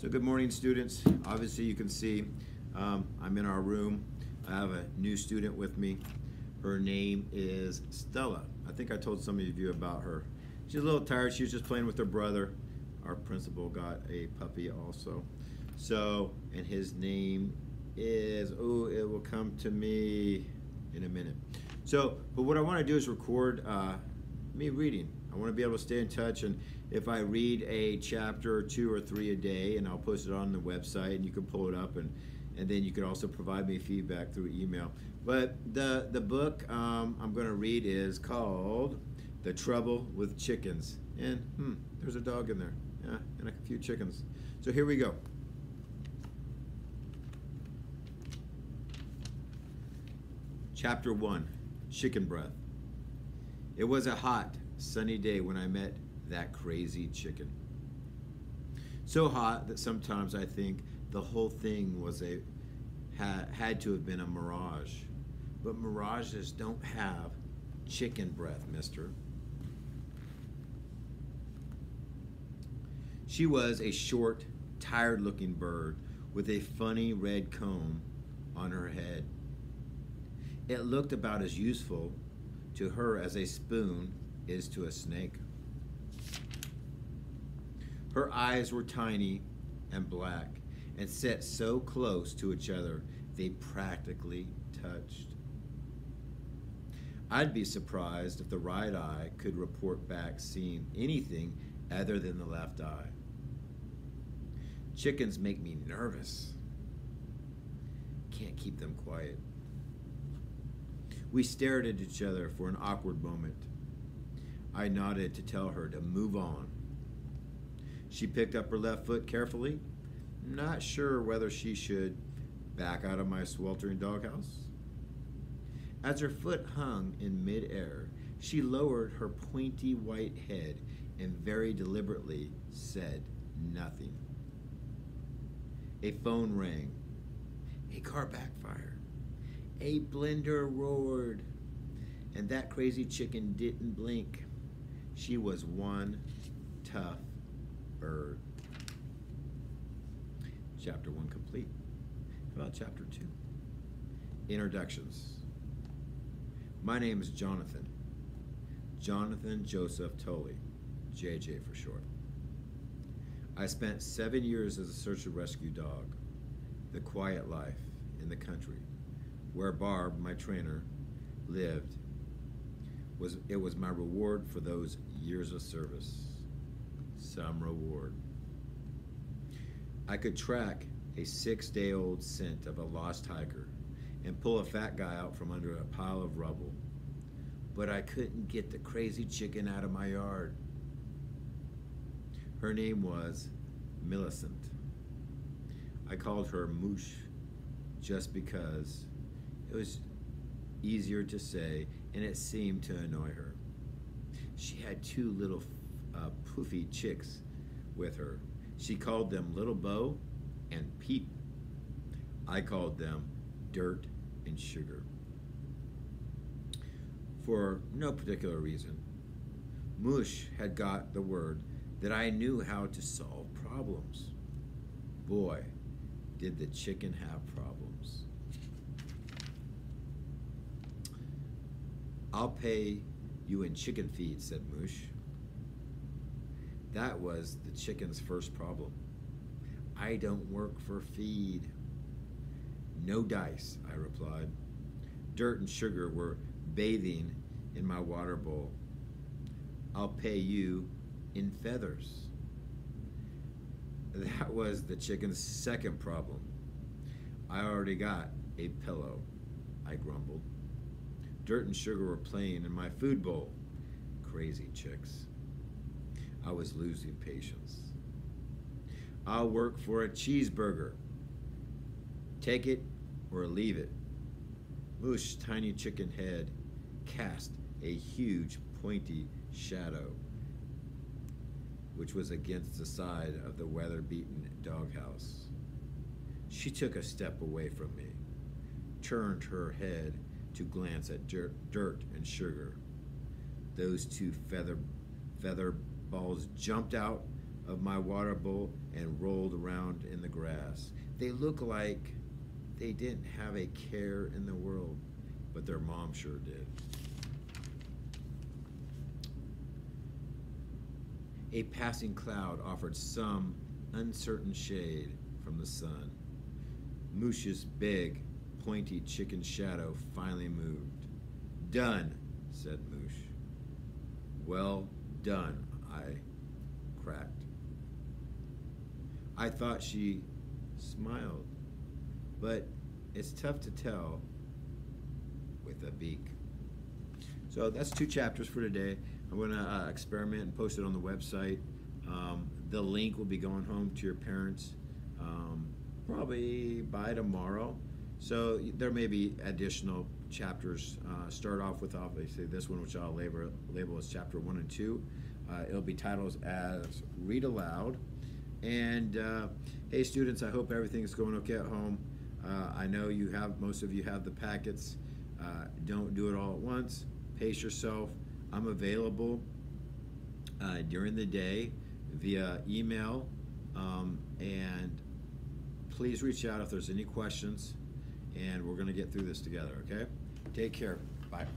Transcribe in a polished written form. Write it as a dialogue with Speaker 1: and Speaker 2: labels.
Speaker 1: So good morning, students. Obviously you can see I'm in our room. I have a new student with me. Her name is Stella. I think I told some of you about her. She's a little tired. She was just playing with her brother. Our principal got a puppy also. So, and his name is, it will come to me in a minute. So, but what I want to do is record me reading. I want to be able to stay in touch, and if I read a chapter or 2 or 3 a day, and I'll post it on the website, and you can pull it up, and then you can also provide me feedback through email. But the book I'm going to read is called The Trouble with Chickens. And there's a dog in there, yeah, and a few chickens. So here we go. Chapter 1, Chicken Breath. It was a hot, sunny day when I met that crazy chicken. So hot that sometimes I think the whole thing was had to have been a mirage. But mirages don't have chicken breath, mister. She was a short, tired-looking bird with a funny red comb on her head. It looked about as useful to her as a spoon is to a snake. Her eyes were tiny and black and set so close to each other they practically touched. I'd be surprised if the right eye could report back seeing anything other than the left eye. Chickens make me nervous. Can't keep them quiet. We stared at each other for an awkward moment. I nodded to tell her to move on. She picked up her left foot carefully, not sure whether she should back out of my sweltering doghouse. As her foot hung in midair, she lowered her pointy white head and very deliberately said nothing. A phone rang. A car backfired. A blender roared. And that crazy chicken didn't blink. She was one tough bird. Chapter 1 complete. How about chapter 2? Introductions. My name is Jonathan. Jonathan Joseph Tolley, JJ for short. I spent 7 years as a search and rescue dog, the quiet life in the country, where Barb, my trainer, lived. It was my reward for those years of service. Some reward. I could track a 6-day-old scent of a lost hiker and pull a fat guy out from under a pile of rubble, but I couldn't get the crazy chicken out of my yard. Her name was Millicent. I called her Moosh just because it was easier to say and it seemed to annoy her. She had 2 little poofy chicks with her. She called them Little Bo and Peep. I called them Dirt and Sugar. For no particular reason, Moosh had got the word that I knew how to solve problems. Boy, did the chicken have problems. I'll pay you in chicken feed, said Moosh. That was the chicken's first problem. I don't work for feed. No dice, I replied. Dirt and Sugar were bathing in my water bowl. I'll pay you in feathers. That was the chicken's second problem. I already got a pillow, I grumbled. Dirt and Sugar were playing in my food bowl. Crazy chicks. I was losing patience. I'll work for a cheeseburger. Take it or leave it. Moosh's tiny chicken head cast a huge pointy shadow, which was against the side of the weather-beaten doghouse. She took a step away from me, turned her head to glance at Dirt and Sugar. Those 2 feather balls jumped out of my water bowl and rolled around in the grass. They look like they didn't have a care in the world, but their mom sure did. A passing cloud offered some uncertain shade from the sun. Moosh's big, pointy chicken shadow finally moved. "Done," said Moosh. "Well done," I cracked. I thought she smiled, but it's tough to tell with a beak. So that's 2 chapters for today. I'm going to experiment and post it on the website. The link will be going home to your parents probably by tomorrow. So there may be additional chapters. Start off with obviously this one, which I'll label as chapter 1 and 2. It'll be titled as Read Aloud. And hey students, I hope everything's going okay at home. I know most of you have the packets. Don't do it all at once. Pace yourself. I'm available during the day via email, and please reach out if there's any questions, and we're going to get through this together, okay? Take care. Bye.